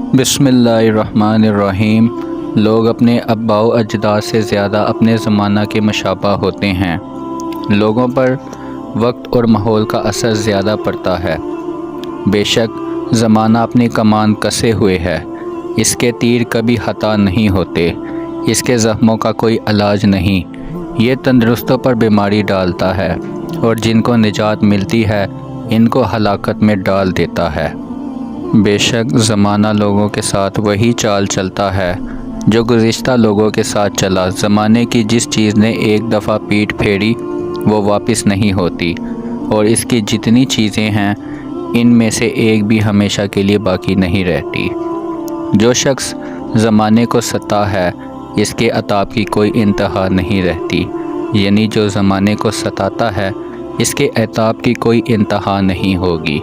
बिस्मिल्लाहिर्रहमानिर्रहीम। लोग अपने आबा व अजदाद से ज़्यादा अपने ज़माना के मुशाबह होते हैं। लोगों पर वक्त और माहौल का असर ज़्यादा पड़ता है। बेशक ज़माना अपनी कमान कसे हुए है, इसके तीर कभी हता नहीं होते, इसके ज़ख्मों का कोई इलाज नहीं। ये तंदुरुस्तों पर बीमारी डालता है और जिनको निजात मिलती है इनको हलाकत में डाल देता है। बेशक ज़माना लोगों के साथ वही चाल चलता है जो गुज़िश्ता लोगों के साथ चला। ज़माने की जिस चीज़ ने एक दफ़ा पीठ फेरी वो वापस नहीं होती, और इसकी जितनी चीज़ें हैं इनमें से एक भी हमेशा के लिए बाकी नहीं रहती। जो शख्स ज़माने को सता है इसके अताब की कोई इंतहा नहीं रहती, यानी जो ज़माने को सताता है इसके अताब की कोई इंतहा नहीं होगी।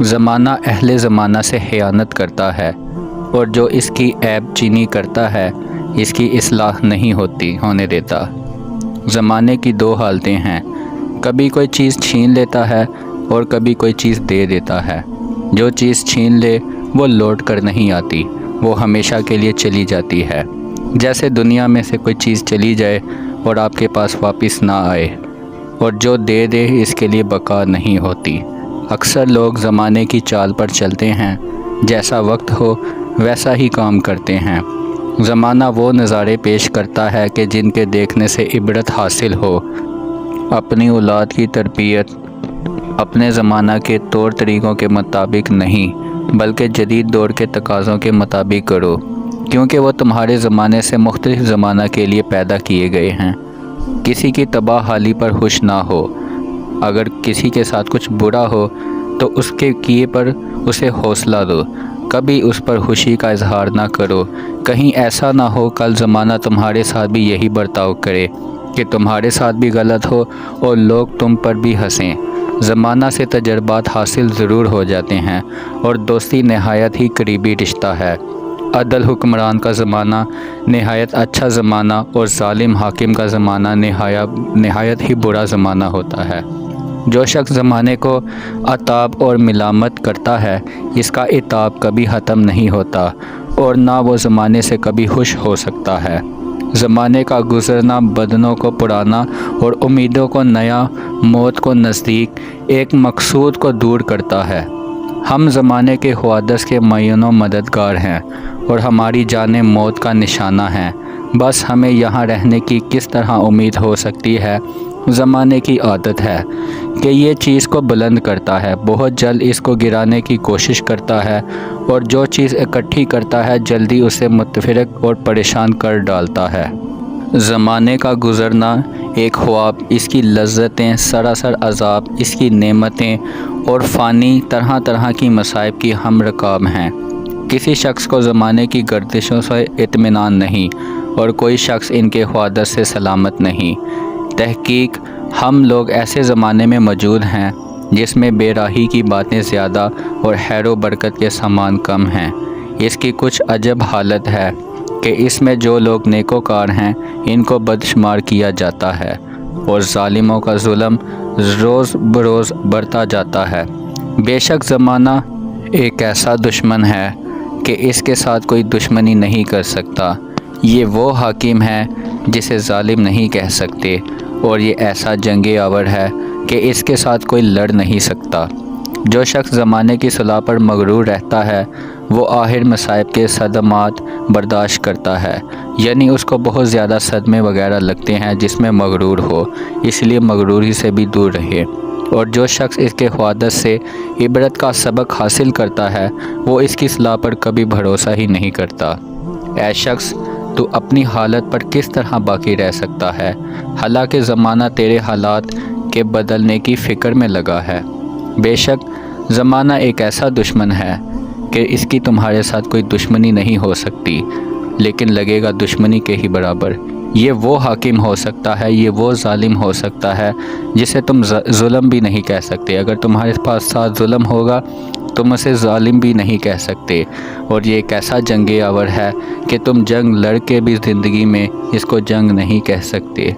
ज़माना अहले ज़माना से खयानत करता है, और जो इसकी ऐब चीनी करता है इसकी इस्लाह नहीं होने देता। ज़माने की दो हालतें हैं, कभी कोई चीज़ छीन लेता है और कभी कोई चीज़ दे देता है। जो चीज़ छीन ले वो लौट कर नहीं आती, वो हमेशा के लिए चली जाती है। जैसे दुनिया में से कोई चीज़ चली जाए और आपके पास वापस ना आए, और जो दे दे इसके लिए बका नहीं होती। अक्सर लोग ज़माने की चाल पर चलते हैं, जैसा वक्त हो वैसा ही काम करते हैं। ज़माना वो नज़ारे पेश करता है कि जिनके देखने से इबरत हासिल हो। अपनी औलाद की तरबियत अपने ज़माना के तौर तरीक़ों के मुताबिक नहीं बल्कि जदीद दौर के तकाज़ों के मुताबिक करो, क्योंकि वो तुम्हारे ज़माने से मुख्तलिफ ज़माना के लिए पैदा किए गए हैं। किसी की तबाह हाली पर खुश ना हो। अगर किसी के साथ कुछ बुरा हो तो उसके किए पर उसे हौसला दो, कभी उस पर खुशी का इजहार ना करो। कहीं ऐसा ना हो कल ज़माना तुम्हारे साथ भी यही बर्ताव करे कि तुम्हारे साथ भी गलत हो और लोग तुम पर भी हंसें। ज़माना से तजर्बात हासिल ज़रूर हो जाते हैं, और दोस्ती नहायत ही करीबी रिश्ता है। अदल हुक्मरान का ज़माना नहायत अच्छा ज़माना, और ज़ालिम हाकिम का ज़माना नहायत ही बुरा ज़माना होता है। जो शख्स ज़माने को अताब और मिलामत करता है इसका इताब कभी ख़त्म नहीं होता, और ना वो ज़माने से कभी खुश हो सकता है। ज़माने का गुज़रना बदनों को पुराना और उम्मीदों को नया, मौत को नज़दीक, एक मकसूद को दूर करता है। हम ज़माने के ख्वादस के मय्यनों मददगार हैं, और हमारी जानें मौत का निशाना हैं। बस हमें यहाँ रहने की किस तरह उम्मीद हो सकती है। ज़माने की आदत है कि ये चीज़ को बुलंद करता है, बहुत जल्द इसको गिराने की कोशिश करता है, और जो चीज़ इकट्ठी करता है जल्दी उसे मुतफिरक और परेशान कर डालता है। ज़माने का गुज़रना एक ख्वाब, इसकी लज्जतें सरासर अज़ाब, इसकी नेमतें और फ़ानी तरह तरह की मसाइब की हम रकाब हैं। किसी शख्स को ज़माने की गर्दिशों से इत्मीनान नहीं, और कोई शख्स इनके ख्वादस से सलामत नहीं। तहकीक हम लोग ऐसे ज़माने में मौजूद हैं जिसमें बेराही की बातें ज़्यादा और खैर बरकत के सामान कम हैं। इसकी कुछ अजब हालत है कि इसमें जो लोग नेकोकार हैं इनको बदशुमार किया जाता है, और ज़ालिमों का जुल्म रोज़ बरोज़ बढ़ता जाता है। बेशक ज़माना एक ऐसा दुश्मन है कि इसके साथ कोई दुश्मनी नहीं कर सकता। ये वो हाकिम है जिसे ज़ालिम नहीं कह सकते, और ये ऐसा जंगे आवर है कि इसके साथ कोई लड़ नहीं सकता। जो शख्स ज़माने की सलाह पर मगरूर रहता है वो आखिर मसाइब के सदमात बर्दाश्त करता है, यानी उसको बहुत ज़्यादा सदमे वगैरह लगते हैं जिसमें मगरूर हो, इसलिए मगरूरी से भी दूर रहे। और जो शख्स इसके ख्वादस से इबरत का सबक हासिल करता है वो इसकी सलाह पर कभी भरोसा ही नहीं करता। ऐ शख्स, तू अपनी हालत पर किस तरह बाकी रह सकता है, हालांकि ज़माना तेरे हालात के बदलने की फ़िक्र में लगा है। बेशक ज़माना एक ऐसा दुश्मन है कि इसकी तुम्हारे साथ कोई दुश्मनी नहीं हो सकती, लेकिन लगेगा दुश्मनी के ही बराबर। ये वो हाकिम हो सकता है, ये वो ज़ालिम हो सकता है जिसे तुम जुल्म भी नहीं कह सकते। अगर तुम्हारे पास साथ जुल्म होगा तुम उसे ज़ालिम भी नहीं कह सकते, और ये एक ऐसा जंगे आवर है कि तुम जंग लड़ के भी ज़िंदगी में इसको जंग नहीं कह सकते।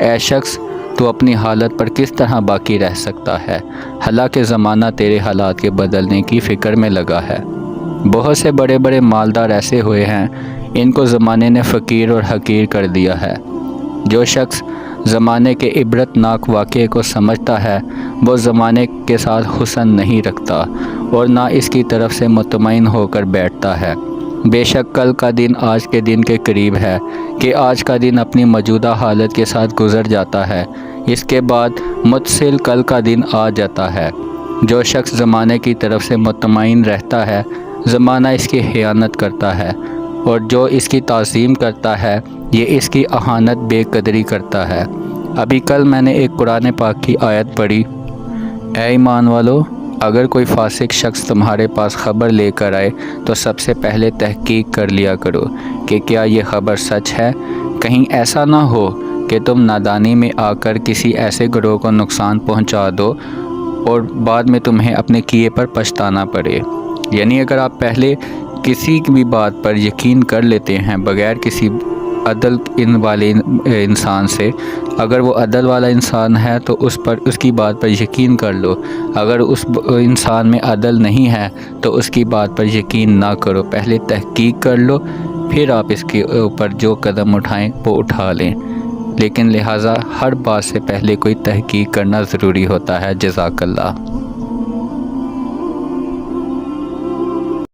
ऐ शख्स, तो अपनी हालत पर किस तरह बाकी रह सकता है, हालांकि ज़माना तेरे हालात के बदलने की फ़िक्र में लगा है। بہت سے بڑے بڑے مالدار ایسے ہوئے ہیں، ان کو زمانے نے فقیر اور حقیر کر دیا ہے۔ جو شخص زمانے کے عبرت ناک واقعے کو سمجھتا ہے وہ زمانے کے ساتھ حسن نہیں رکھتا اور نہ اس کی طرف سے مطمئن ہو کر بیٹھتا ہے۔ بے شک کل کا دن آج کے دن کے قریب ہے کہ آج کا دن اپنی موجودہ حالت کے ساتھ گزر جاتا ہے، اس کے بعد متصل کل کا دن آ جاتا ہے۔ جو شخص زمانے کی طرف سے مطمئن رہتا ہے زمانہ اس کی خیانت کرتا ہے، اور جو اس کی تعظیم کرتا ہے یہ اس کی اہانت بے قدری کرتا ہے۔ ابھی کل میں نے ایک قرآن پاک کی آیت پڑھی، اے ایمان والو، اگر کوئی فاسق شخص تمہارے پاس خبر لے کر آئے تو سب سے پہلے تحقیق کر لیا کرو کہ کیا یہ خبر سچ ہے، کہیں ایسا نہ ہو کہ تم نادانی میں آ کر کسی ایسے گروہ کو نقصان پہنچا دو اور بعد میں تمہیں اپنے کیے پر پچھتانا پڑے۔ یعنی اگر آپ پہلے کسی بھی بات پر یقین کر لیتے ہیں بغیر کسی عدل والے انسان سے، اگر وہ عدل والا انسان ہے تو اس کی بات پر یقین کر لو، اگر اس انسان میں عدل نہیں ہے تو اس کی بات پر یقین نہ کرو، پہلے تحقیق کر لو، پھر آپ اس کے اوپر جو قدم اٹھائیں وہ اٹھا لیں۔ لیکن لہٰذا ہر بات سے پہلے کوئی تحقیق کرنا ضروری ہوتا ہے۔ جزاک اللہ۔